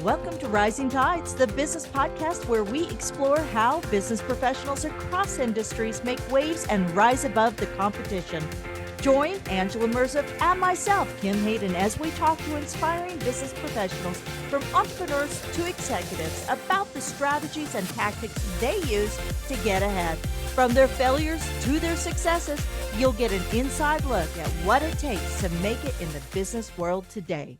Welcome to Rising Tides, the business podcast where we explore how business professionals across industries make waves and rise above the competition. Join Angela Merziff and myself, Kim Hayden, as we talk to inspiring business professionals, from entrepreneurs to executives, about the strategies and tactics they use to get ahead. From their failures to their successes, you'll get an inside look at what it takes to make it in the business world today.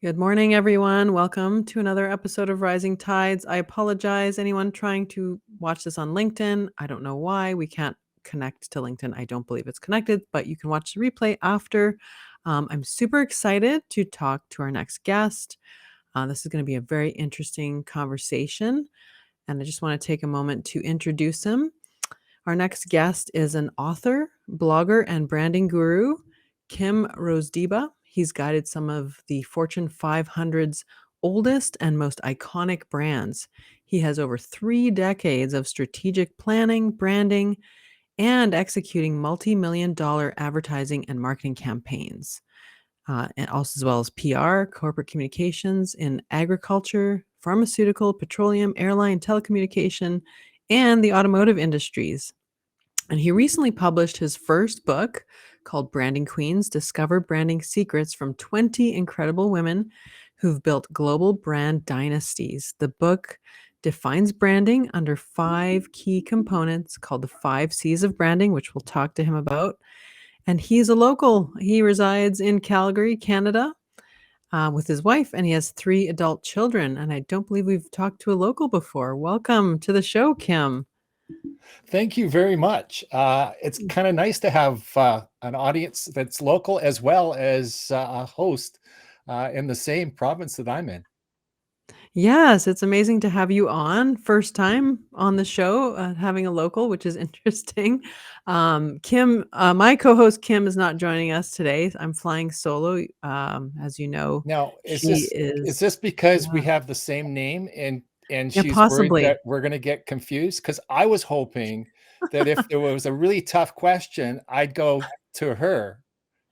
Good morning, everyone. Welcome to another episode of Rising Tides. I apologize, anyone trying to watch this on LinkedIn. I don't know why we can't connect to LinkedIn. I don't believe it's connected, but you can watch the replay after. I'm super excited to talk to our next guest. This is going to be a very interesting conversation, and I just want to take a moment to introduce him. Our next guest is an author, blogger, and branding guru, Kim Rozdeba. He's guided some of the Fortune 500's oldest and most iconic brands. He has over 3 decades of strategic planning, branding, and executing multi-million-dollar advertising and marketing campaigns, and also as well as PR, corporate communications in agriculture, pharmaceutical, petroleum, airline, telecommunication, and the automotive industries. And he recently published his first book called Branding Queens: Discover Branding Secrets from 20 Incredible Women Who've Built Global Brand Dynasties. The book defines branding under 5 key components called the 5 C's of branding, which we'll talk to him about. And he's a local. He resides in Calgary, Canada, with his wife, and he has 3 adult children. And I don't believe we've talked to a local before. Welcome to the show, Kim. Thank you very much. It's kind of nice to have an audience that's local as well as a host in the same province that I'm in. Yes, it's amazing to have you on. First time on the show, having a local, which is interesting. Kim, my co-host Kim is not joining us today. I'm flying solo, as you know. Now, is this because we have the same name and she's possibly worried that we're going to get confused? Because I was hoping that if there was a really tough question, I'd go to her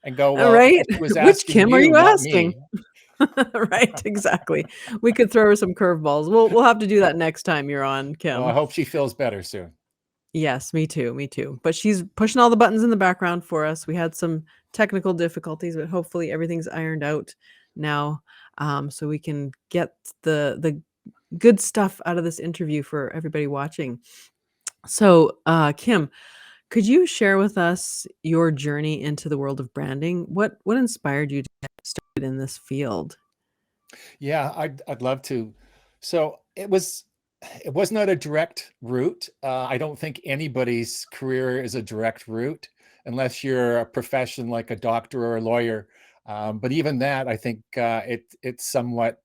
and go, well, right? she was Which Kim are you asking? Me. Right, exactly. We could throw her some curveballs. We'll have to do that next time you're on, Kim. Well, I hope she feels better soon. Yes, me too. But she's pushing all the buttons in the background for us. We had some technical difficulties, but hopefully everything's ironed out now, so we can get the good stuff out of this interview for everybody watching. So, Kim, could you share with us your journey into the world of branding? What inspired you to get started in this field? Yeah, I'd love to. So it was not a direct route. I don't think anybody's career is a direct route unless you're a profession like a doctor or a lawyer. But even that, I think it somewhat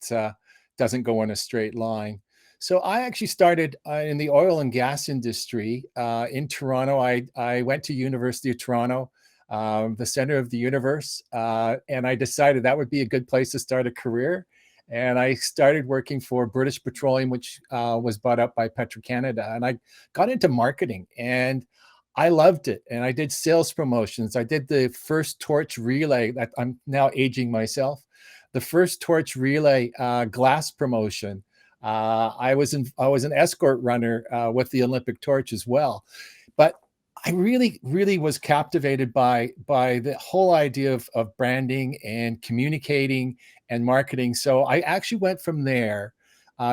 doesn't go in a straight line. So I actually started in the oil and gas industry in Toronto. I went to University of Toronto, the center of the universe, and I decided that would be a good place to start a career. And I started working for British Petroleum, which was bought up by Petro-Canada. And I got into marketing and I loved it. And I did sales promotions. I did the first torch relay. I'm now aging myself. The first torch relay glass promotion. I was an escort runner with the Olympic torch as well. But I really, really was captivated by the whole idea of branding and communicating and marketing. So I actually went from there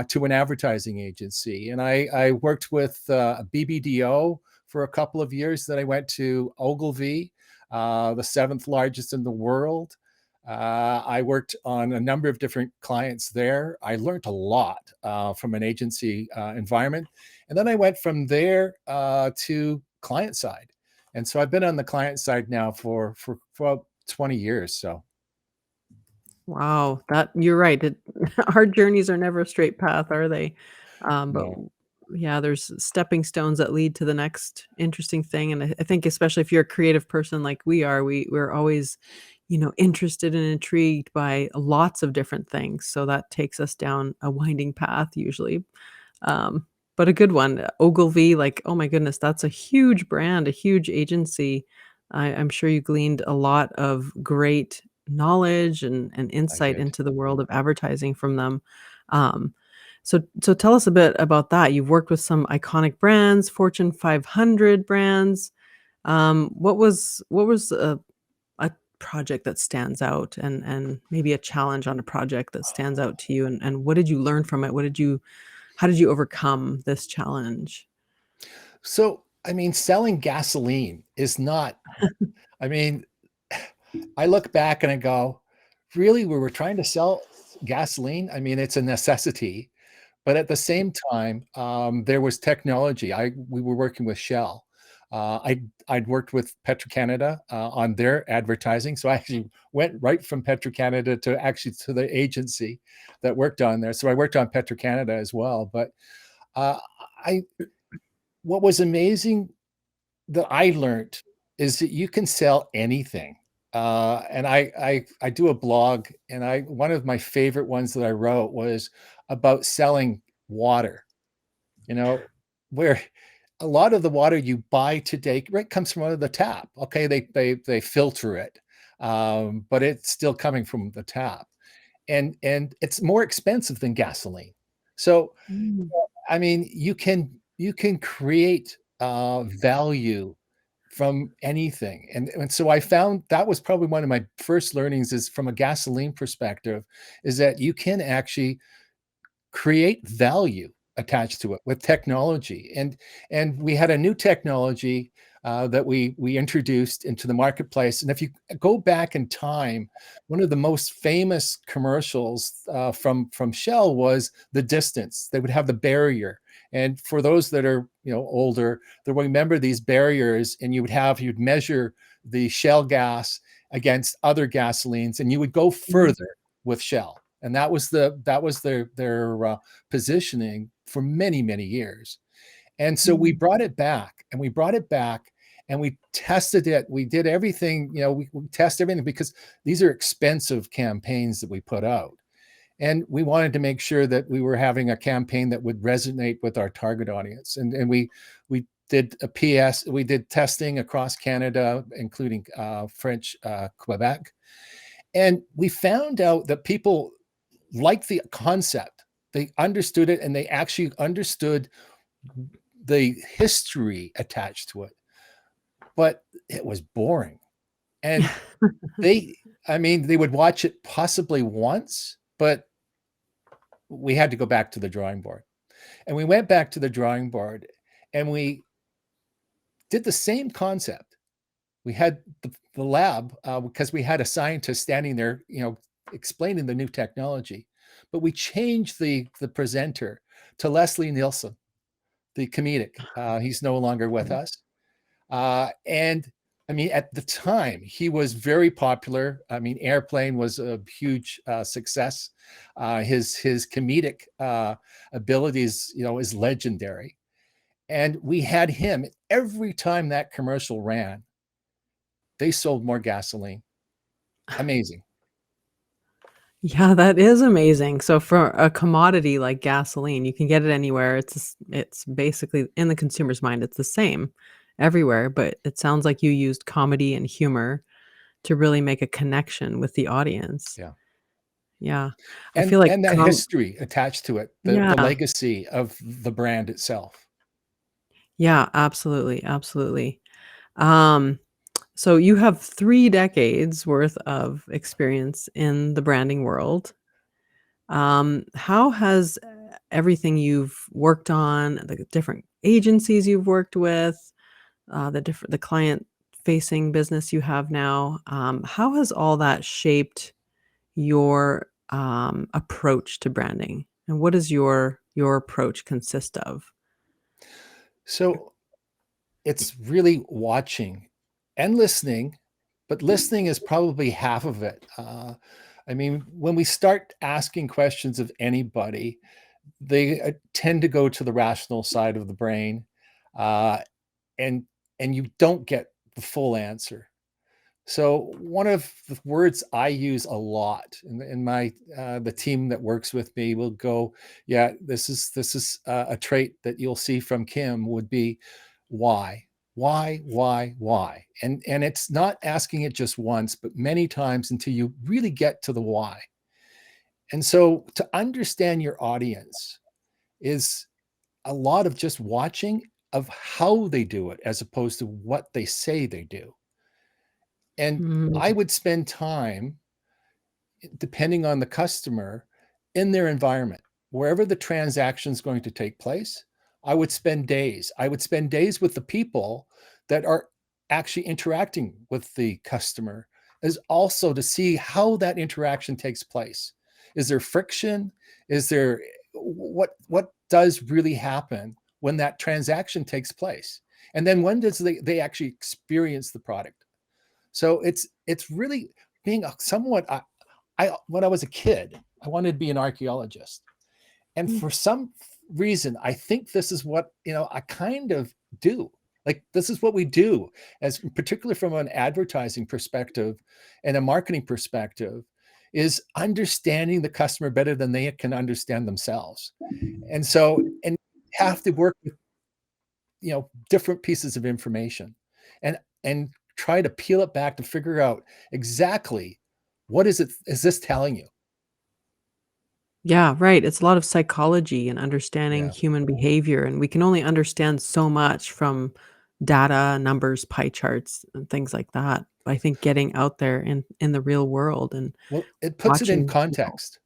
to an advertising agency, and I worked with BBDO for a couple of years. Then I went to Ogilvy, the 7th largest in the world. I worked on a number of different clients there. I learned a lot from an agency environment, and then I went from there to client side. And so I've been on the client side now for 20 years. So. Wow, that you're right. Our journeys are never a straight path, are they? But No. yeah, there's stepping stones that lead to the next interesting thing. And I think especially if you're a creative person like we are, we're always, interested and intrigued by lots of different things. So that takes us down a winding path usually. But a good one. Ogilvy, like, oh my goodness, that's a huge brand, a huge agency. I'm sure you gleaned a lot of great knowledge and I insight did. into the world of advertising from them. Um, so tell us a bit about that. You've worked with some iconic brands, Fortune 500 brands. What was a project that stands out, and maybe a challenge on a project that stands out to you, and what did you learn from it? How did you overcome this challenge? So, I mean, selling gasoline is not, I mean, I look back and I go, really, we were trying to sell gasoline? I mean, it's a necessity. But at the same time, there was technology. We were working with Shell. I'd worked with Petro-Canada on their advertising, so I actually went right from Petro-Canada to actually to the agency that worked on there. So I worked on Petro-Canada as well. But uh, I, what was amazing that I learned is that you can sell anything. And I do a blog, and one of my favorite ones that I wrote was about selling water. You know, where a lot of the water you buy today, right, comes from out of the tap. Okay, they filter it, but it's still coming from the tap, and it's more expensive than gasoline. So Mm. I mean, you can create value from anything, and so I found that was probably one of my first learnings is from a gasoline perspective, is that you can actually create value attached to it with technology. And we had a new technology that we introduced into the marketplace. And if you go back in time, one of the most famous commercials from Shell was the distance. They would have the barrier. And for those that are older, they remember these barriers, and you'd measure the Shell gas against other gasolines, and you would go Mhm. further with Shell. And that was their positioning for many years. And so we Mm. brought it back, and we brought it back, and we tested it. We did everything, we test everything, because these are expensive campaigns that we put out. And we wanted to make sure that we were having a campaign that would resonate with our target audience. And we did a PS, we did testing across Canada, including French Quebec. And we found out that people liked the concept. They understood it, and they actually understood the history attached to it. But it was boring. And they, I mean, they would watch it possibly once, but we had to go back to the drawing board. And we went back to the drawing board, and we did the same concept. We had the lab, because we had a scientist standing there, explaining the new technology. But we changed the presenter to Leslie Nielsen, the comedic. He's no longer with us. And I mean, at the time, he was very popular. I mean, Airplane was a huge success. His comedic abilities, is legendary. And we had him every time that commercial ran. They sold more gasoline. Amazing. Yeah, that is amazing. So for a commodity like gasoline, you can get it anywhere. It's basically in the consumer's mind, it's the same everywhere, but it sounds like you used comedy and humor to really make a connection with the audience. Yeah. Yeah. I And feel like and that history attached to it, the yeah. legacy of the brand itself. Yeah, absolutely, absolutely. Um, so you have 3 decades worth of experience in the branding world. How has everything you've worked on, the different agencies you've worked with, the client facing business you have now, how has all that shaped your approach to branding? And what does your approach consist of? So it's really watching and listening, but listening is probably half of it. I mean, when we start asking questions of anybody, they tend to go to the rational side of the brain, uh, and and you don't get the full answer. So one of the words I use a lot in my the team that works with me will go, yeah, this is a trait that you'll see from Kim would be why. why? And it's not asking it just once, but many times until you really get to the why. And so to understand your audience is a lot of just watching of how they do it as opposed to what they say they do. And Mm. I would spend time, depending on the customer, in their environment, wherever the transaction is going to take place. I would spend days. I would spend days with the people that are actually interacting with the customer, is also to see how that interaction takes place. Is there friction? Is there what does really happen when that transaction takes place? And then when does they actually experience the product? So it's really being somewhat. When I was a kid, I wanted to be an archaeologist, and Mm. for some reason, I think this is what I kind of do. Like this is what we do, as particularly from an advertising perspective and a marketing perspective, is understanding the customer better than they can understand themselves. And so, and have to work with different pieces of information, and try to peel it back to figure out exactly what is this telling you. Yeah, right. It's a lot of psychology and understanding Yeah. human behavior, and we can only understand so much from data, numbers, pie charts, and things like that. I think getting out there in the real world and Well, it puts it in watching people. context.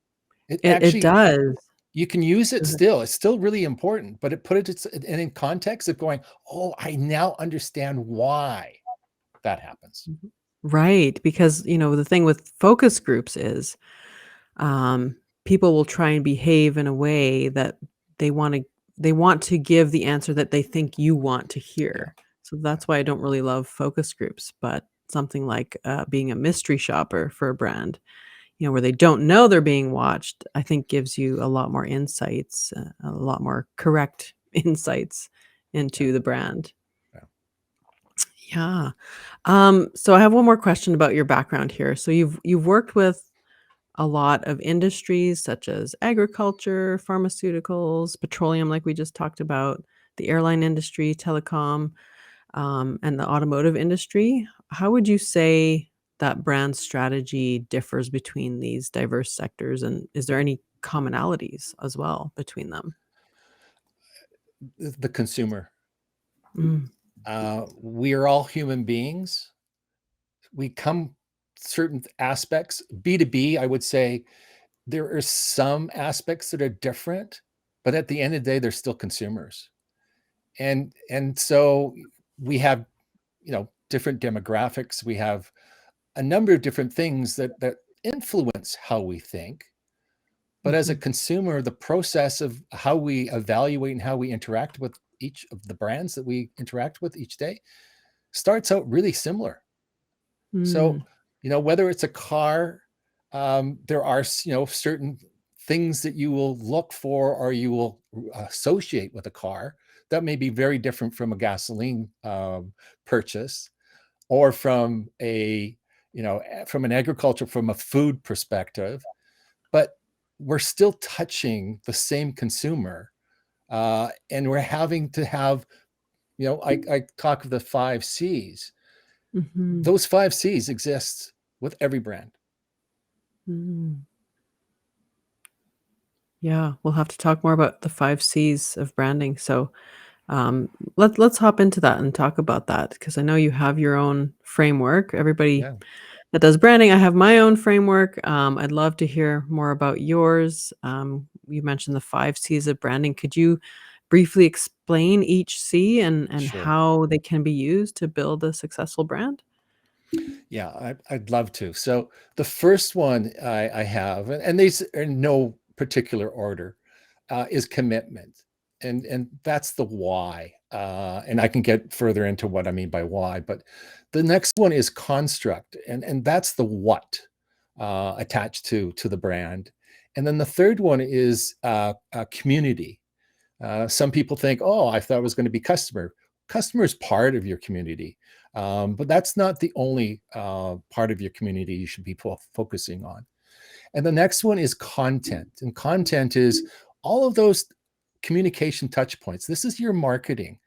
It It actually, does. you can use it Does it? still. It's still really important, but it put it in context of going, oh, I now understand why that happens. Mhm. Right, because, the thing with focus groups is, um, people will try and behave in a way that they wanna they want to give the answer that they think you want to Yeah. hear. So Yeah. that's why I don't really love focus groups, but something like, being a mystery shopper for a brand, where they don't know they're being watched, I think gives you a lot more insights, a lot more correct insights Yeah. into the brand. Yeah. Yeah. So I have one more question about your background here. So you've worked with a lot of industries such as agriculture, pharmaceuticals, petroleum, like we just talked about, the airline industry, telecom, and the automotive industry. How would you say that brand strategy differs between these diverse sectors, and is there any commonalities as well between them? The consumer. Mm. We are all human beings. We come certain aspects. B2B, I would say there are some aspects that are different, but at the end of the day, they're still consumers. And so we have, different demographics. We have a number of different things that influence how we think. But as a Mhm. consumer, the process of how we evaluate and how we interact with each of the brands that we interact with each day starts out really similar. So, Mm. whether it's a car, there are, certain things that you will look for or you will associate with a car that may be very different from a gasoline purchase, or from from an agriculture, from a food perspective. But we're still touching the same consumer, and we're having to have, I talk of the 5 C's. Mhm. Those 5 C's exist with every brand. Mm. Yeah, we'll have to talk more about the 5 C's of branding. So, um, let's hop into that and talk about that because I know you have your own framework. Everybody Yeah, that does branding, I have my own framework. I'd love to hear more about yours. You mentioned the 5 C's of branding. Could you briefly explain each C and sure. how they can be used to build a successful brand? Yeah, I'd love to. So the first one I have, and these are in no particular order, is commitment, and that's the why. And I can get further into what I mean by why, but the next one is construct, and that's the what attached to the brand. And then the third one is community. Some people think, oh, I thought it was going to be customer. Customer is part of your community, but that's not the only part of your community you should be focusing on. And the next one is content. And content is all of those communication touch points. This is your marketing.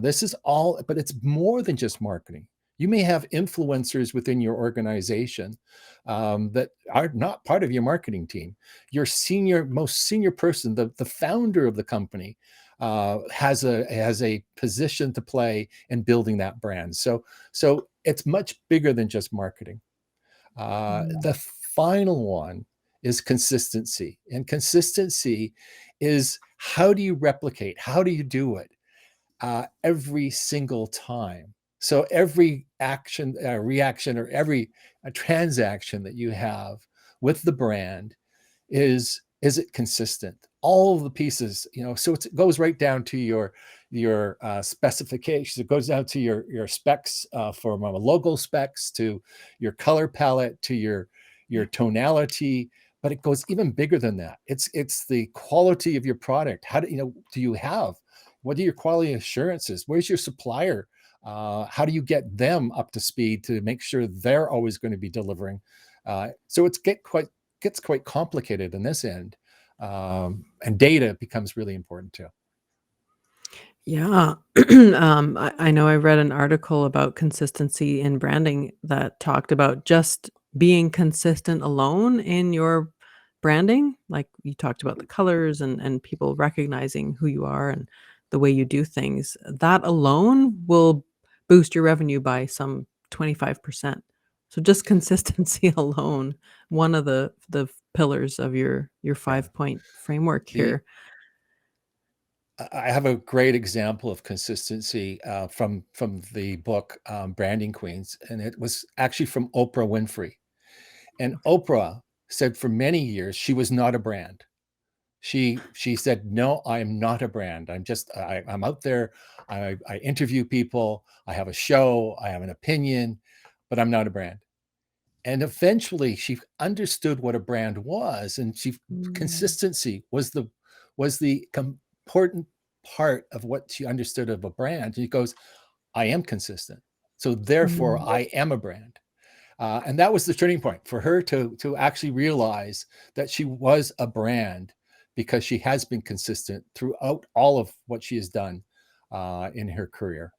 This is all, but it's more than just marketing. You may have influencers within your organization that are not part of your marketing team. Your most senior person, the founder of the company, has a position to play in building that brand. So it's much bigger than just marketing. The final one is consistency, and consistency is, how do you replicate? How do you do it every single time? So every action, reaction, or every transaction that you have with the brand is it consistent? All of the pieces, so it goes right down to your specifications. It goes down to your specs, from logo specs to your color palette to your tonality, but it goes even bigger than that. It's the quality of your product. How do you have, what are your quality assurances? Where's your supplier? How do you get them up to speed to make sure they're always going to be delivering? So it gets quite complicated in this end, and data becomes really important too. Yeah. I know I read an article about consistency in branding that talked about just being consistent alone in your branding. Like you talked about the colors and people recognizing who you are and the way you do things. That alone will boost your revenue by some 25%. So just consistency alone, one of the pillars of your Yeah. 5-point framework The here. I have a great example of consistency from the book Branding Queens, and it was actually from Oprah Winfrey. And Oprah said for many years she was not a brand. She said, "No, I am not a brand. I'm out there. I interview people. I have a show. I have an opinion, but I'm not a brand." And eventually, she understood what a brand was, and Mm. consistency was the important part of what she understood of a brand. And she goes, "I am consistent, so therefore Mm. I am a brand." And that was the turning point for her to actually realize that she was a brand, because she has been consistent throughout all of what she has done in her career.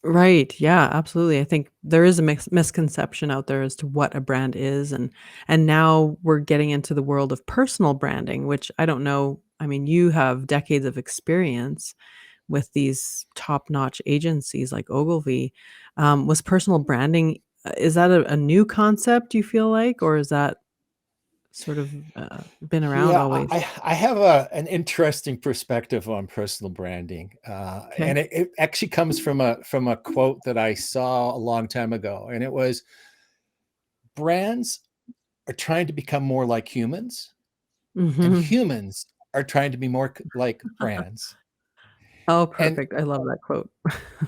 Right. Yeah, absolutely. I think there is a misconception out there as to what a brand is, and now we're getting into the world of personal branding, which I don't know. I mean, you have decades of experience with these top-notch agencies like Ogilvy. Was personal branding, is that a new concept, you feel like, or is that sort of been around Yeah, always? I have an interesting perspective on personal branding, Okay. and it actually comes from a quote that I saw a long time ago, and it was, brands are trying to become more like humans, and Mhm. humans are trying to be more like brands. Oh, And perfect. I love that quote.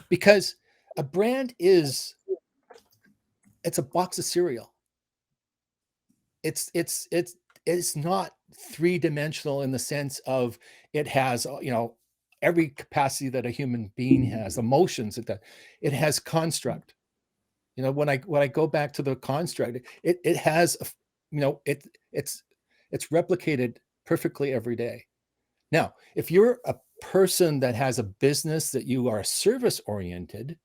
because a brand it's a box of cereal. It's not three-dimensional in the sense of, it has every capacity that a human being has, emotions, it has construct. When I go back to the construct, it has it's it's replicated perfectly every day. Now, if you're a person that has a business that you are service oriented,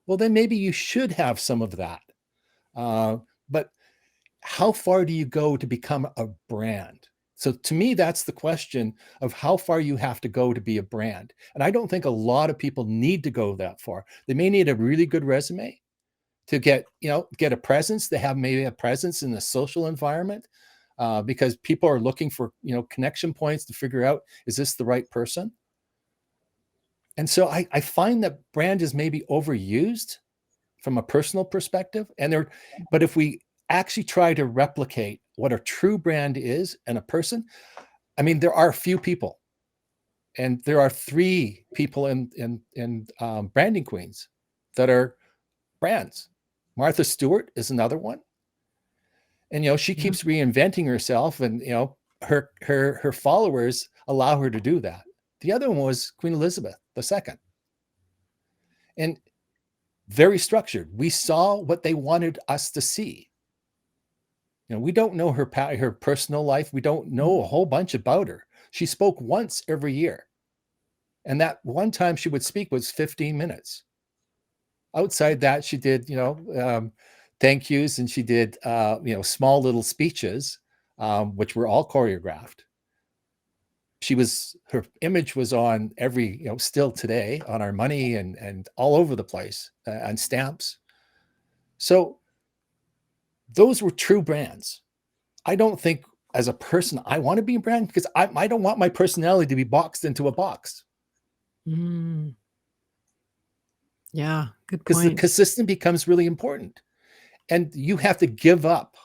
well, then maybe you should have some of that. But how far do you go to become a brand? So to me, that's the question of how far you have to go to be a brand. And I don't think a lot of people need to go that far. They may need a really good resume to get a presence. They have maybe a presence in the social environment, because people are looking for connection points to figure out, is this the right person? And so I find that brand is maybe overused from a personal perspective. But if we actually try to replicate what a true brand is and a person, I mean, there are a few people, and there are three people in Branding Queens that are brands. Martha Stewart is another one, and she Yeah. keeps reinventing herself, and her followers allow her to do that. The other one was Queen Elizabeth II, and very structured. We saw what they wanted us to see. We don't know her personal life. We don't know a whole bunch about her. She spoke once every year. And that one time she would speak was 15 minutes. Outside that, she did, thank yous, and she did, small little speeches, which were all choreographed. Her image was on every, still today on our money and all over the place, on stamps. So those were true brands. I don't think as a person I want to be a brand, because I don't want my personality to be boxed into a box, Mm, yeah, good because the point. consistent becomes really important. And you have to give up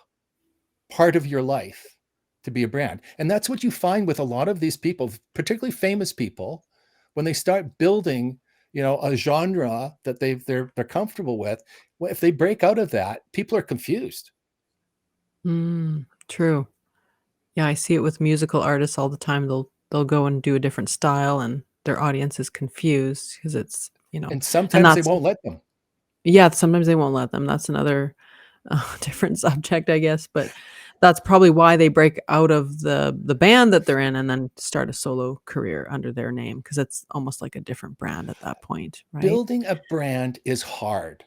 part of your life to be a brand. And that's what you find with a lot of these people, particularly famous people, when they start building, a genre that they're comfortable with. Well, if they break out of that, people are confused. True. Yeah, I see it with musical artists all the time. They'll go and do a different style, and their audience is confused because it's, And and sometimes they that's won't let them. yeah, sometimes they won't let them. That's another different subject, I guess, but that's probably why they break out of the band that they're in and then start a solo career under their name, because it's almost like a different brand at that point, right? Building a brand is hard.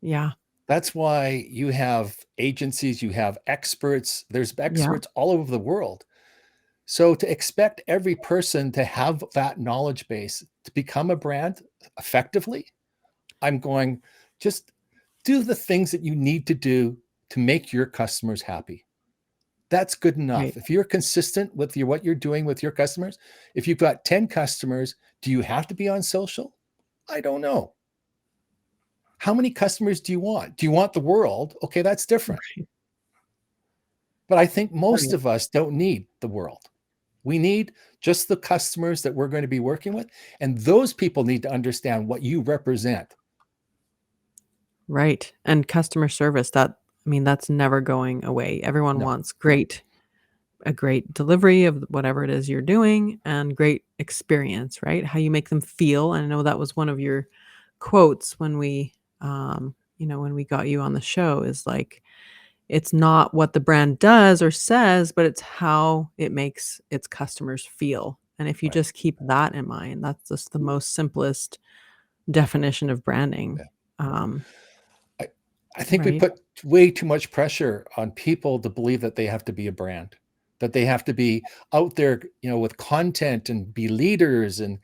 Yeah. That's why you have agencies, you have experts, there's Yeah. experts all over the world. So to expect every person to have that knowledge base to become a brand effectively, I'm going, just do the things that you need to do to make your customers happy. That's good enough. Right. If you're consistent with what you're doing with your customers, if you've got 10 customers, do you have to be on social? I don't know. How many customers do you want? Do you want the world? Okay, that's different. Right. But I think most Right. of us don't need the world. We need just the customers that we're going to be working with. And those people need to understand what you represent. Right. And customer service, that's never going away. Everyone No. wants a great delivery of whatever it is you're doing and great experience, right? How you make them feel. And I know that was one of your quotes when when we got you on the show, is like, it's not what the brand does or says, but it's how it makes its customers feel. And if you Right. just keep that in mind, that's just the most simplest definition of branding. Yeah. Um, I think we right. put way too much pressure on people to believe that they have to be a brand, that they have to be out there, with content and be leaders, and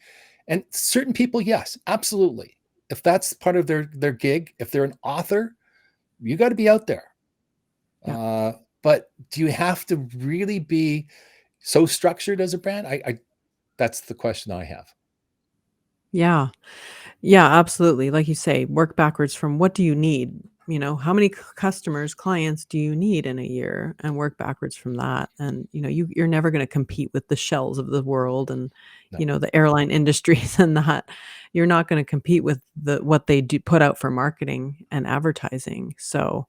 certain people, yes, absolutely. If that's part of their gig, if they're an author, you got to be out there. Yeah. But do you have to really be so structured as a brand? That's the question I have. Yeah. Yeah, absolutely. Like you say, work backwards from what do you need? How many customers, clients do you need in a year, and work backwards from that. And, you're never going to compete with the Shells of the world and, No. the airline industries and that. You're not going to compete with what they do put out for marketing and advertising. So,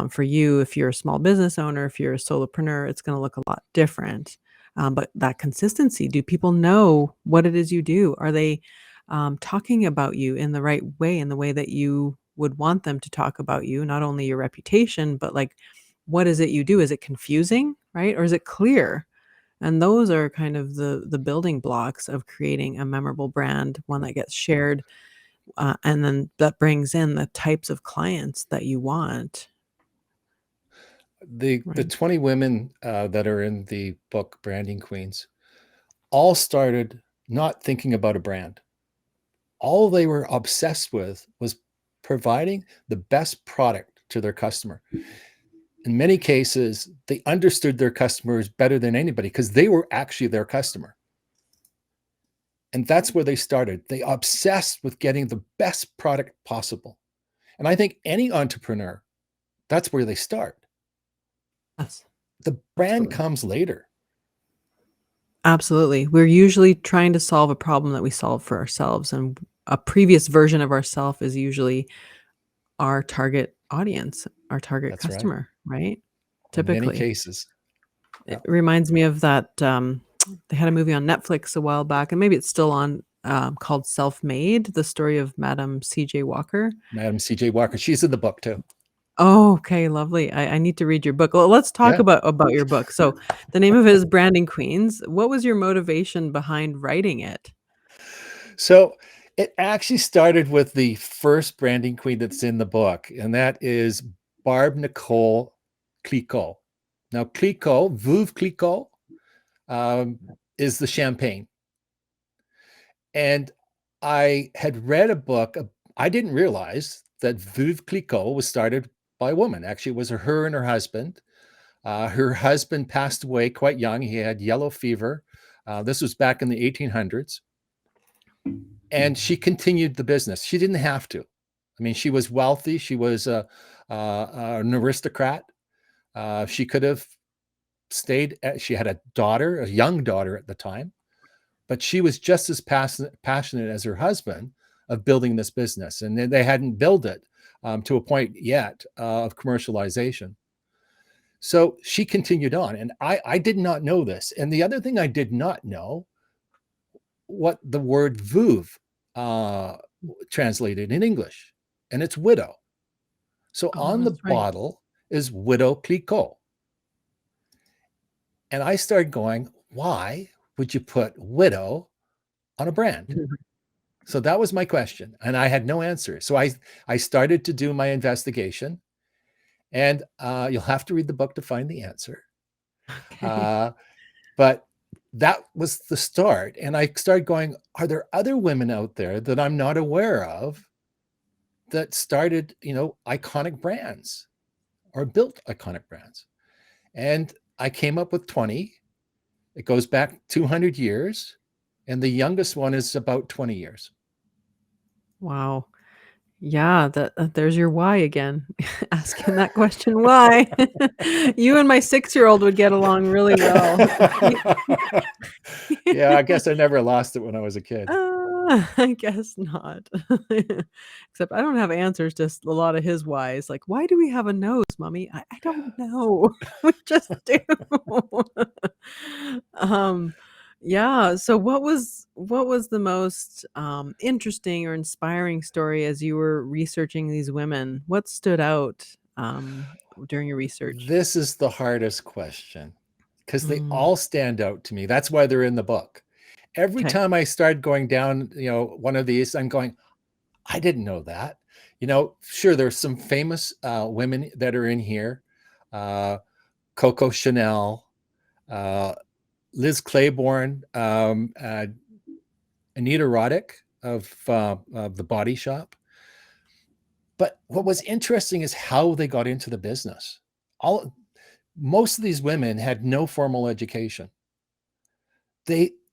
for you, if you're a small business owner, if you're a solopreneur, it's going to look a lot different. But that consistency, do people know what it is you do? Are they talking about you in the right way, in the way that you would want them to talk about you, not only your reputation, but like, what is it you do? Is it confusing, right? Or is it clear? And those are kind of the building blocks of creating a memorable brand, one that gets shared, and then that brings in the types of clients that you want. The Right. 20 women that are in the book Branding Queens all started not thinking about a brand. All they were obsessed with was providing the best product to their customer. In many cases, they understood their customers better than anybody because they were actually their customer. And that's where they started. They obsessed with getting the best product possible. And I think any entrepreneur, that's where they start. Yes. The brand Absolutely. comes later. Absolutely. We're usually trying to solve a problem that we solve for ourselves, and a previous version of ourself is usually our target audience, our target That's right. customer, right? In many Typically. cases. It reminds me of that, they had a movie on Netflix a while back, and maybe it's still on, called Self-Made, the story of Madam C.J. Walker. Madam C.J. Walker, she's in the book too. Oh, okay, lovely. I need to read your book. Well, let's talk Yeah. about your book. So, the name of it is Branding Queens. What was your motivation behind writing it? So it actually started with the first branding queen that's in the book, and that is Barb Nicole Clicquot. Now, Clicquot, Veuve Clicquot, is the champagne. And I had read a book. I didn't realize that Veuve Clicquot was started by a woman. Actually, it was her and her husband. Her husband passed away quite young. He had yellow fever. This was back in the 1800s. And she continued the business. She didn't have to. I mean, she was wealthy. She was an aristocrat. She could have stayed. She had a daughter, a young daughter at the time, but she was just as passionate as her husband of building this business. And they hadn't built it to a point yet of commercialization. So she continued on. And I did not know this. And the other thing I did not know, what the word veuve translated in English, and it's widow. So on the bottle is Widow Clicquot. And I started going, why would you put widow on a brand? So that was my question, and I had no answer. So I started to do my investigation, and you'll have to read the book to find the answer. Okay. But that was the start. And I started going, are there other women out there that I'm not aware of that started, iconic brands or built iconic brands? And I came up with 20. It goes back 200 years. And the youngest one is about 20 years. Wow. Yeah, there's your why again. Asking that question, why? You and my 6-year-old would get along really well. Yeah, I guess I never lost it when I was a kid. I guess not. Except I don't have answers to a lot of his whys. Like, why do we have a nose, mommy? I don't know. We just do. Yeah. So what was the most interesting or inspiring story as you were researching these women? What stood out during your research? This is the hardest question because they Mm, all stand out to me. That's why they're in the book. Every okay. time I started going down, one of these, I'm going, I didn't know that. Sure, there's some famous women that are in here. Coco Chanel, Liz Claiborne, Anita Roddick of The Body Shop. But what was interesting is how they got into the business. Most of these women had no formal education.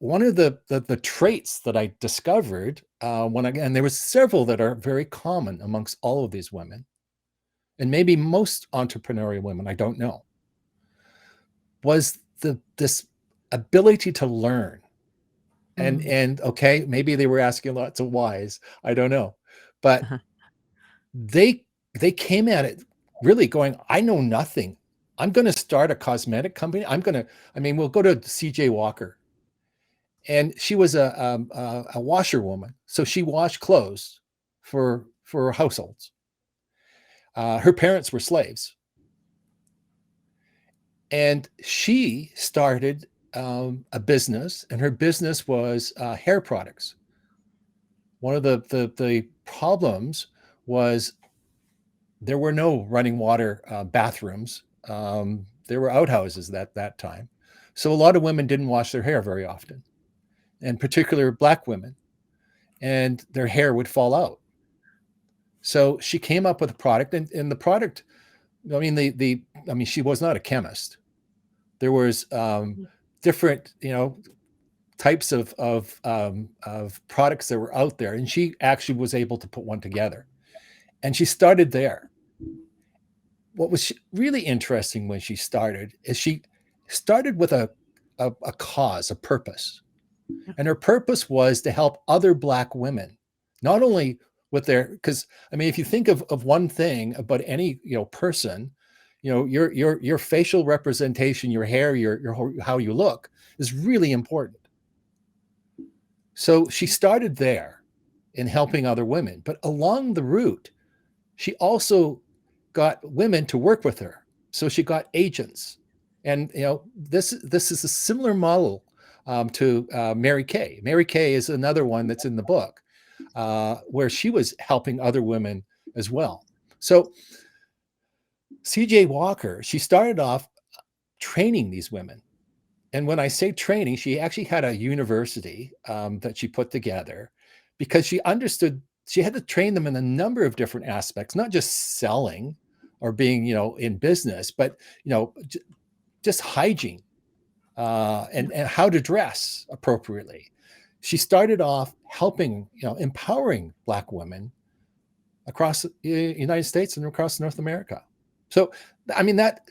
One of the traits that I discovered and there was several that are very common amongst all of these women, and maybe most entrepreneurial women, I don't know, was this ability to learn. And okay, maybe they were asking lots of whys, I don't know, but Uh-huh. they came at it really going, I know nothing. I'm going to start a cosmetic company. We'll go to CJ Walker. And she was a washerwoman. So she washed clothes for households. Her parents were slaves. And she started a business, and her business was hair products. One of the problems was there were no running water bathrooms. There were outhouses at that time. So a lot of women didn't wash their hair very often, and particularly Black women, and their hair would fall out. So she came up with a product, and the product, she was not a chemist. There was different, types of products that were out there, and she actually was able to put one together. And she started there. What was really interesting when she started is she started with a cause, a purpose. And her purpose was to help other Black women, not only with because if you think of one thing about any person, your facial representation, your hair, your how you look is really important. So she started there in helping other women, but along the route, she also got women to work with her. So she got agents, and this is a similar model to Mary Kay. Mary Kay is another one that's in the book, where she was helping other women as well. So CJ Walker, she started off training these women. And when I say training, she actually had a university that she put together, because she understood she had to train them in a number of different aspects, not just selling or being, in business, but, just hygiene, and how to dress appropriately. She started off helping, empowering Black women across the United States and across North America. So, I mean, that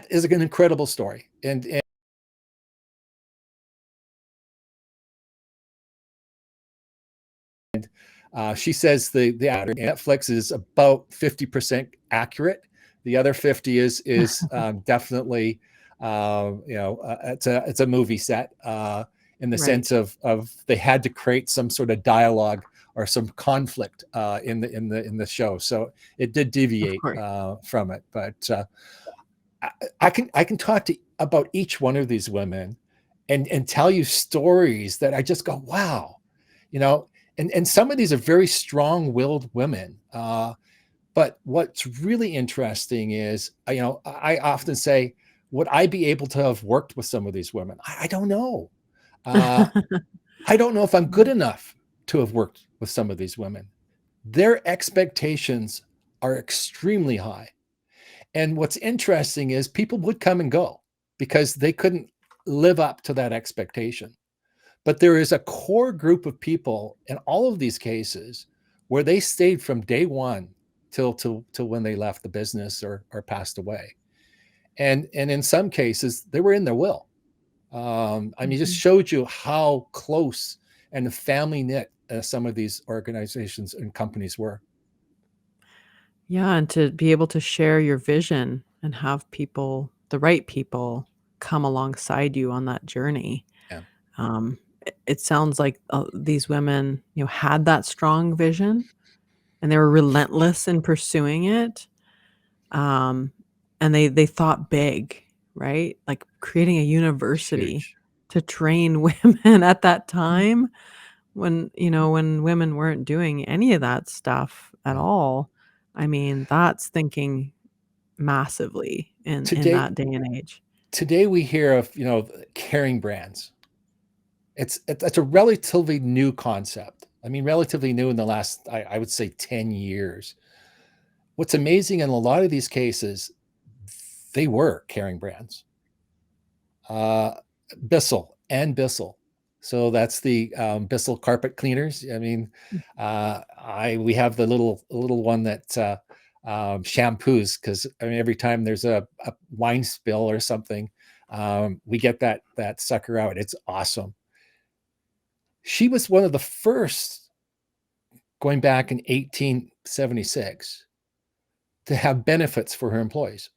is an incredible story. And she says the Netflix is about 50% accurate. The other 50 is definitely, it's a movie set, in the sense of they had to create some sort of dialogue or some conflict in the show, so it did deviate from it. But I can talk about each one of these women and tell you stories that I just go, wow, and some of these are very strong-willed women. But what's really interesting is, I often say, would I be able to have worked with some of these women? I don't know. I don't know if I'm good enough to have worked with some of these women. Their expectations are extremely high. And what's interesting is people would come and go because they couldn't live up to that expectation. But there is a core group of people in all of these cases where they stayed from day one till when they left the business or passed away. And in some cases, they were in their will. I mean, it just showed you how close and family knit some of these organizations and companies were. Yeah, and to be able to share your vision and have people, the right people, come alongside you on that journey. Yeah. It sounds like these women, had that strong vision and they were relentless in pursuing it. And they thought big, right? Like creating a university Huge. to train women at that time when, when women weren't doing any of that stuff at all. I mean, that's thinking massively in Today, that day and age. today we hear of, caring brands. It's a relatively new concept. I mean, relatively new in the last, I would say, 10 years. What's amazing in a lot of these cases, they were caring brands. Bissell and Bissell. So that's the Bissell carpet cleaners. I mean, we have the little one that shampoos, because I mean, every time there's a wine spill or something, we get that sucker out. It's awesome. She was one of the first, going back in 1876, to have benefits for her employees.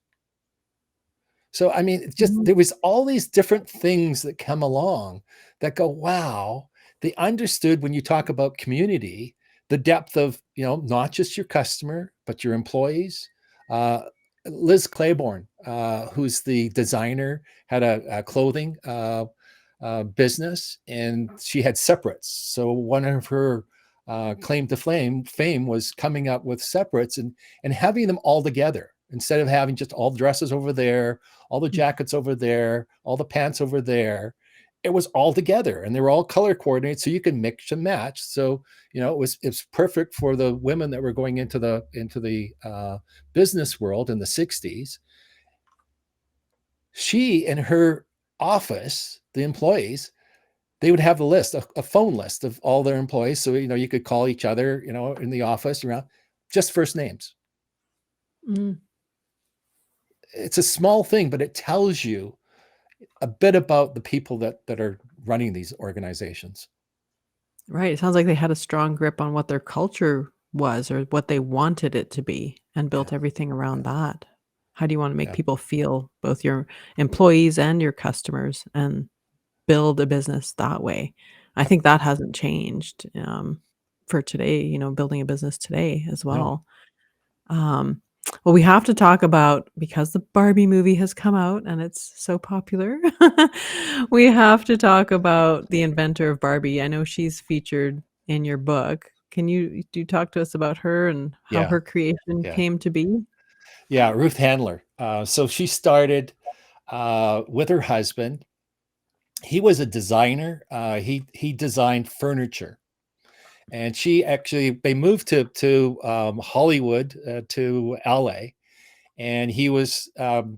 So, I mean, there was all these different things that come along that go, wow, they understood when you talk about community, the depth of, not just your customer, but your employees. Liz Claiborne, who's the designer, had a clothing business, and she had separates. So one of her claim to fame was coming up with separates and having them all together, instead of having just all the dresses over there, all the jackets over there, all the pants over there. It was all together, and they were all color coordinated, so you can mix and match. So it was perfect for the women that were going into the business world in the 60s. She and her office, the employees, they would have a phone list of all their employees. So, you could call each other, in the office around just first names. Mm. It's a small thing, but it tells you a bit about the people that are running these organizations. Right. It sounds like they had a strong grip on what their culture was or what they wanted it to be and built everything around that. How do you want to make people feel, both your employees and your customers, and build a business that way? I think that hasn't changed for today, building a business today as No. well. Um, Well, we have to talk about, because the Barbie movie has come out and it's so popular, we have to talk about the inventor of Barbie. I know she's featured in your book. Can you talk to us about her and how Yeah, her creation yeah, came to be? yeah. Ruth Handler. So she started with her husband. He was a designer. He designed furniture, and they moved to Hollywood, to LA, and he was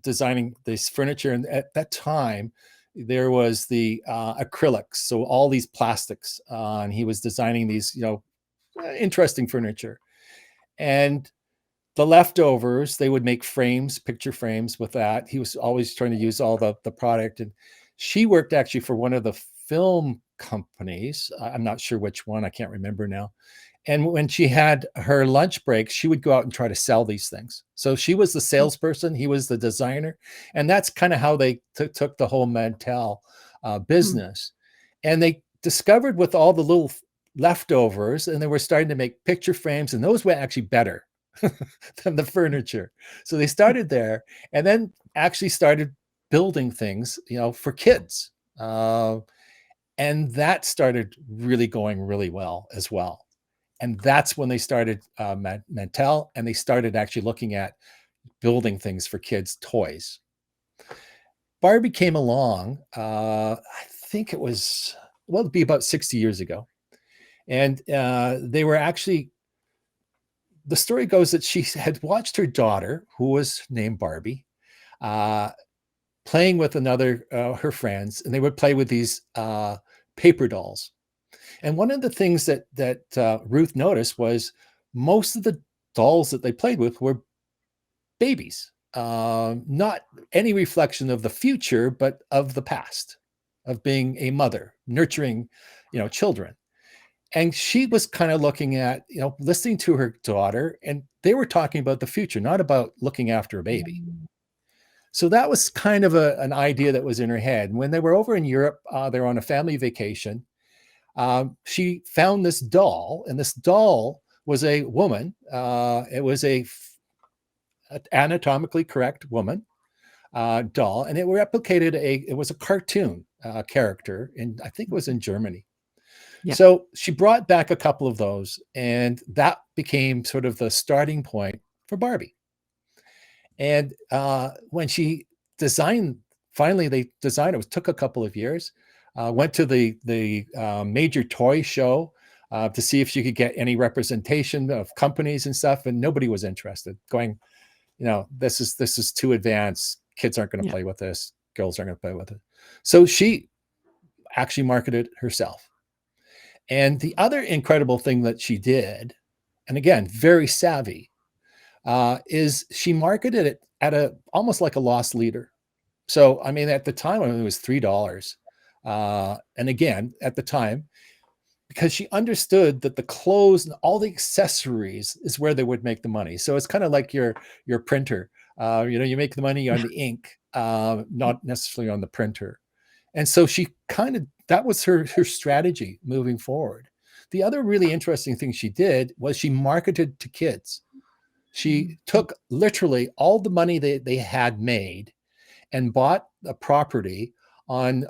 designing this furniture. And at that time, there was the acrylics, so all these plastics, and he was designing these, interesting furniture. And the leftovers, they would make frames, picture frames with that. He was always trying to use all the product. And she worked actually for one of the film companies. I'm not sure which one, I can't remember now. And when she had her lunch breaks, she would go out and try to sell these things. So she was the salesperson, he was the designer. And that's kind of how they took the whole Mattel Hmm. business. And they discovered with all the little leftovers, and they were starting to make picture frames, and those were actually better than the furniture. So they started there, and then actually started building things, for kids. And that started really going really well as well. And that's when they started Mattel, and they started actually looking at building things for kids' toys. Barbie came along, I think it was, well, it'd be about 60 years ago. And they were actually, the story goes that she had watched her daughter, who was named Barbie, uh, playing with her friends, and they would play with these paper dolls. And one of the things that Ruth noticed was most of the dolls that they played with were babies, not any reflection of the future, but of the past, of being a mother, nurturing, children. And she was kind of looking at, listening to her daughter, and they were talking about the future, not about looking after a baby. So that was kind of an idea that was in her head. And when they were over in Europe, they were on a family vacation. She found this doll, and this doll was a woman. It was a anatomically correct woman doll, and it replicated it was a cartoon character, and I think it was in Germany. Yeah. So she brought back a couple of those, and that became sort of the starting point for Barbie. And when she designed, finally they designed it. It took a couple of years. Went to the major toy show to see if she could get any representation of companies and stuff, and nobody was interested. Going, this is too advanced. Kids aren't going to Yeah. play with this. Girls aren't going to play with it. So she actually marketed herself. And the other incredible thing that she did, and again, very savvy, is she marketed it at almost like a loss leader. So, I mean, at the time, it was $3. And again, at the time, because she understood that the clothes and all the accessories is where they would make the money. So it's kind of like your printer. You make the money on the ink, not necessarily on the printer. And so that was her strategy moving forward. The other really interesting thing she did was she marketed to kids. She took literally all the money they had made and bought a property on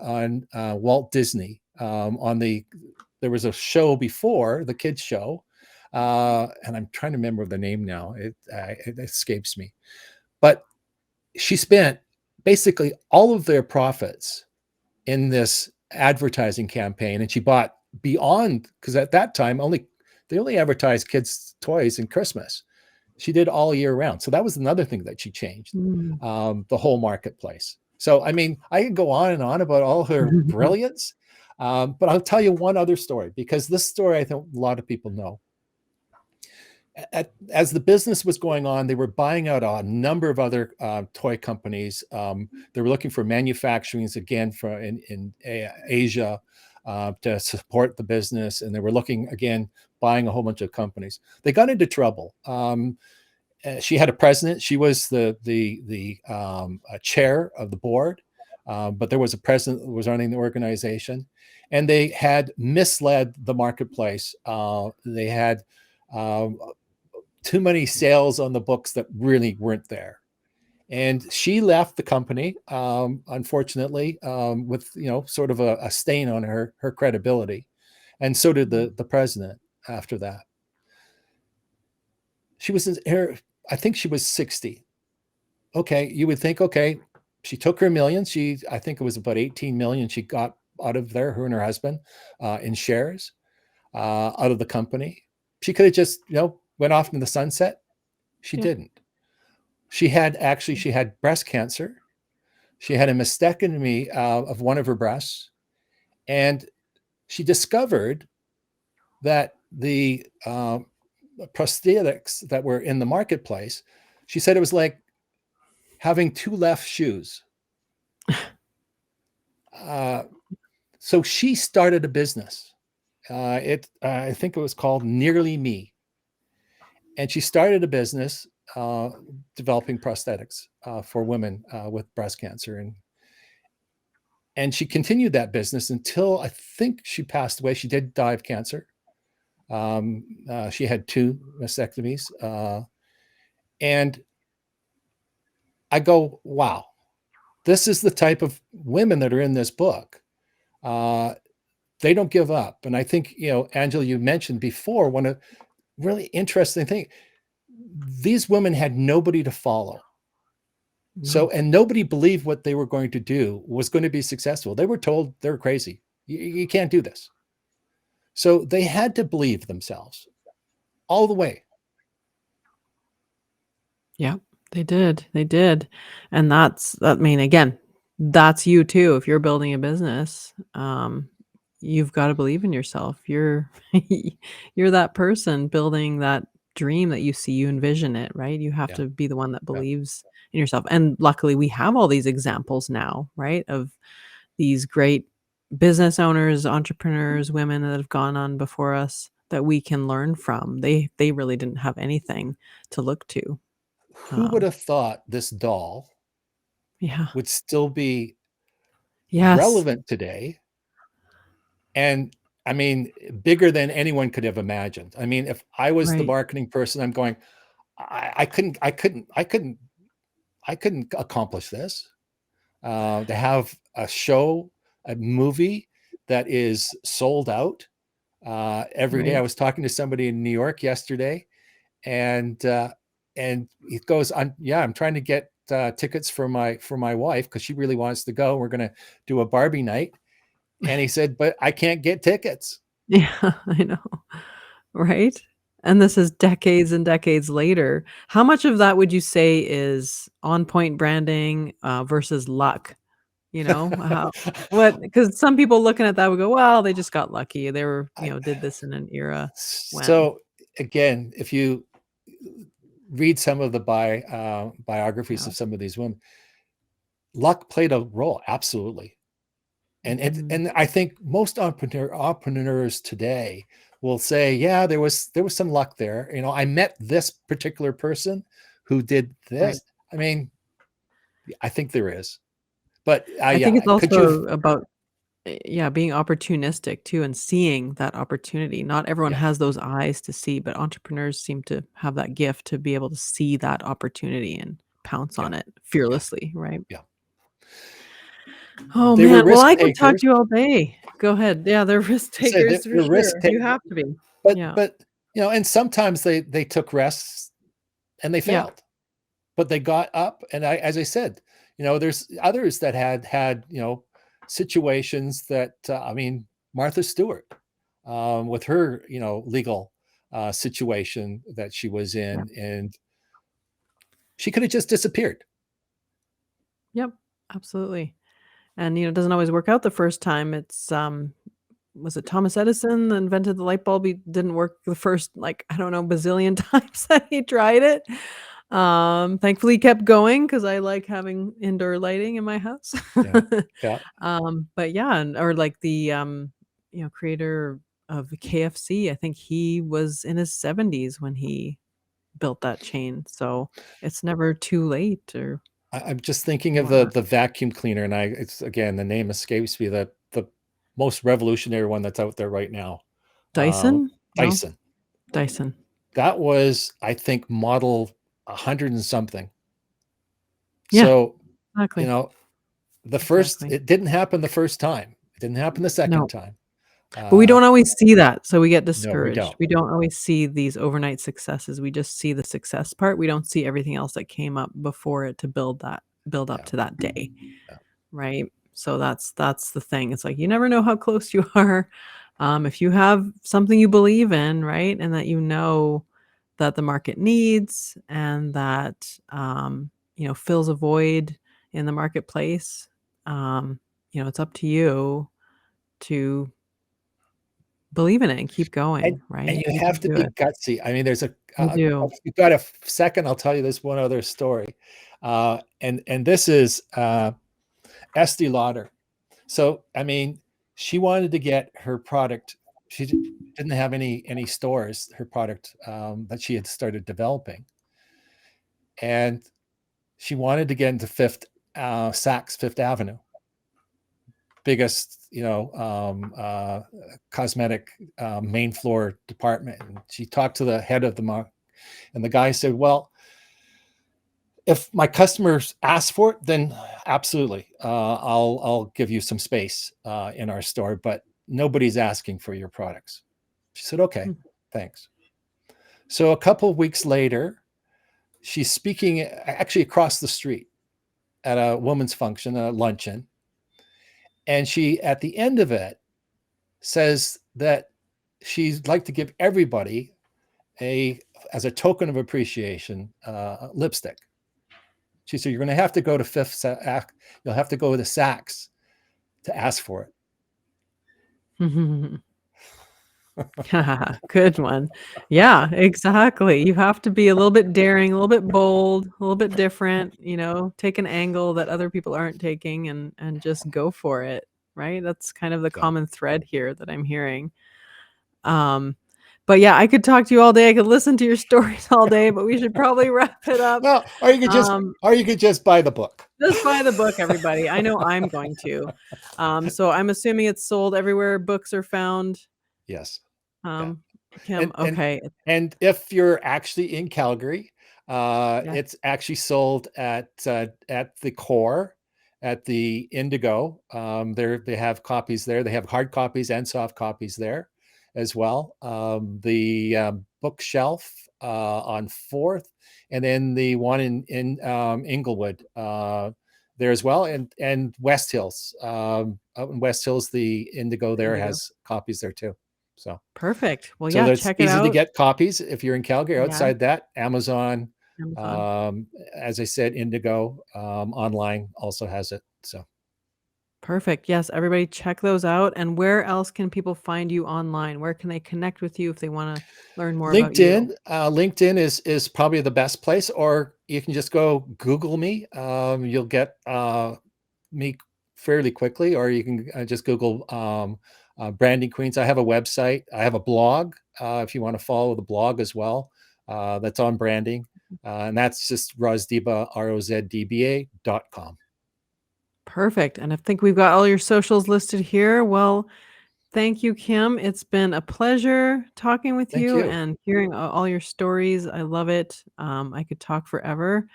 Walt Disney. There was a show before, the kids show, and I'm trying to remember the name now. It escapes me. But she spent basically all of their profits in this advertising campaign, and she bought beyond, because at that time they only advertised kids' toys in Christmas. She did all year round. So that was another thing that she changed, Mm. the whole marketplace. So, I mean, I could go on and on about all her brilliance, but I'll tell you one other story, because this story I think a lot of people know. As the business was going on, they were buying out a number of other toy companies. They were looking for manufacturing again in Asia to support the business, and they were looking again, buying a whole bunch of companies. They got into trouble. She had a president. She was the chair of the board, but there was a president who was running the organization, and they had misled the marketplace. They had too many sales on the books that really weren't there. And she left the company, unfortunately, with sort of a stain on her credibility, and so did the president after that. She was I think she was 60. Okay, you would think, okay, she took her million. I think it was about 18 million she got out of there, her and her husband, in shares out of the company. She could have just went off into the sunset. She didn't. She had breast cancer. She had a mastectomy of one of her breasts, and she discovered that the prosthetics that were in the marketplace, she said it was like having two left shoes. So she started a business. I think it was called Nearly Me. And she started a business developing prosthetics for women with breast cancer. And she continued that business until I think she passed away. She did die of cancer. She had 2 mastectomies. And I go, wow, this is the type of women that are in this book. They don't give up. And I think, Angela, you mentioned before, one of really interesting thing, these women had nobody to follow. So, and nobody believed what they were going to do was going to be successful. They were told they were crazy. You can't do this. So they had to believe themselves all the way. Yeah, they did. They did. And again, that's you too. If you're building a business, you've got to believe in yourself. You're you're that person building that dream that you see, you envision it, right? You have to be the one that believes in yourself. And luckily we have all these examples now, right? Of these great business owners, entrepreneurs, women that have gone on before us that we can learn from. They really didn't have anything to look to. Who would have thought this doll would still be relevant today? And I mean, bigger than anyone could have imagined. I mean, if I was the marketing person, I'm going, I couldn't accomplish this. To have a show, a movie that is sold out every day. I was talking to somebody in New York yesterday, and he goes, I'm trying to get tickets for my wife because she really wants to go. We're going to do a Barbie night. And he said, but I can't get tickets. Yeah, I know. Right? And this is decades and decades later. How much of that would you say is on point branding versus luck? Because some people looking at that would go, well, they just got lucky. They were, did this in an era when. So again, if you read some of the biographies of some of these women, luck played a role, absolutely. And I think most entrepreneurs today will say, yeah, there was some luck there. I met this particular person who did this. I mean, I think there is, but I think it's also about being opportunistic too and seeing that opportunity. Not everyone has those eyes to see, but entrepreneurs seem to have that gift to be able to see that opportunity and pounce on it fearlessly, right? Yeah. Oh, man. Well, I could talk to you all day. Go ahead. Yeah, they're risk takers for sure. You have to be. But and sometimes they took risks and they failed, but they got up. And as I said, there's others that had situations that I mean, Martha Stewart with her legal situation that she was in, and she could have just disappeared. Yep, absolutely. And it doesn't always work out the first time. It's was it Thomas Edison that invented the light bulb? He didn't work the first, I don't know, bazillion times that he tried it. Thankfully he kept going because I like having indoor lighting in my house. But or like the creator of the KFC, I think he was in his 70s when he built that chain. So it's never too late. Or I'm just thinking of the vacuum cleaner, and it's again, the name escapes me, the most revolutionary one that's out there right now. Dyson? Dyson. Dyson. that was, I think, model 100 and something. Yeah, So, exactly. Exactly. it didn't happen the first time. It didn't happen the second No. time. But we don't always see that, so we get No, we discouraged. don't. We don't always see these overnight successes. We just see the success part. We don't see everything else that came up before it to build up Yeah. to that day, Yeah. right? So that's the thing. It's like you never know how close you are. If you have something you believe in, right, and that you know that the market needs and that fills a void in the marketplace, it's up to you to believe in it and keep And going, right? you You have can to do be it. gutsy. I mean, there's a You do. if you've got a second, I'll tell you this one other story. And this is Estee Lauder. So, I mean, she wanted to get her product. She didn't have any stores, her product that she had started developing. And she wanted to get into Saks Fifth Avenue, biggest, cosmetic main floor department. And she talked to the head of the market, and the guy said, well, if my customers ask for it, then absolutely, I'll give you some space in our store, but nobody's asking for your products. She said, okay, Hmm. thanks. So a couple of weeks later, she's speaking actually across the street at a women's function, a luncheon. And she, at the end of it, says that she'd like to give everybody as a token of appreciation, lipstick. She said, you're going to have to go to you'll have to go to Saks to ask for it. Good one. Yeah, exactly. You have to be a little bit daring, a little bit bold, a little bit different, take an angle that other people aren't taking and just go for it, right? That's kind of the Yeah. common thread here that I'm hearing. But yeah, I could talk to you all day. I could listen to your stories all day, but we should probably wrap it up. Well, or you could just buy the book. Just buy the book, everybody. I know I'm going to. So I'm assuming it's sold everywhere books are found. Yes. Kim, okay. And if you're actually in Calgary, Yeah. it's actually sold at the Core, at the Indigo. They have copies there. They have hard copies and soft copies there as well. The bookshelf on 4th, and then the one in Inglewood there as well, and West Hills. Out in West Hills, the Indigo there has copies there too. So perfect. Well, so yeah, that's check it easy to out. get copies if you're in Calgary. Yeah. Outside that, Amazon. Amazon. As I said, Indigo online also has it. So perfect. Yes, everybody check those out. And where else can people find you online? Where can they connect with you if they want to learn more about you? LinkedIn is probably the best place, or you can just go Google me. You'll get me fairly quickly, or you can just Google Branding Queens. I have a website. I have a blog if you want to follow the blog as well. That's on branding. And that's just Rozdeba, ROZDBA.com. Perfect. And I think we've got all your socials listed here. Well, thank you, Kim. It's been a pleasure talking with Thank you you. and hearing all your stories. I love it. I could talk forever,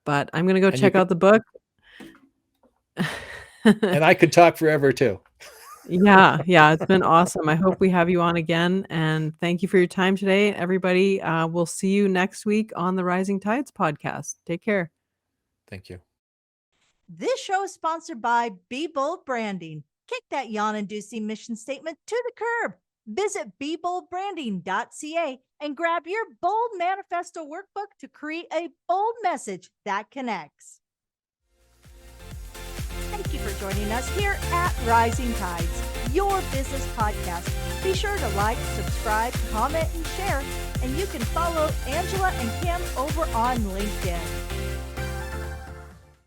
but I'm going to go check out the book. And I could talk forever too. Yeah, it's been awesome. I hope we have you on again. And thank you for your time today. Everybody, we'll see you next week on the Rising Tides podcast. Take care. Thank you. This show is sponsored by Be Bold Branding. Kick that yawn-inducing mission statement to the curb. Visit BeBoldBranding.ca and grab your Bold Manifesto Workbook to create a bold message that connects. Thank you for joining us here at Rising Tides, your business podcast. Be sure to like, subscribe, comment, and share. And you can follow Angela and Kim over on LinkedIn.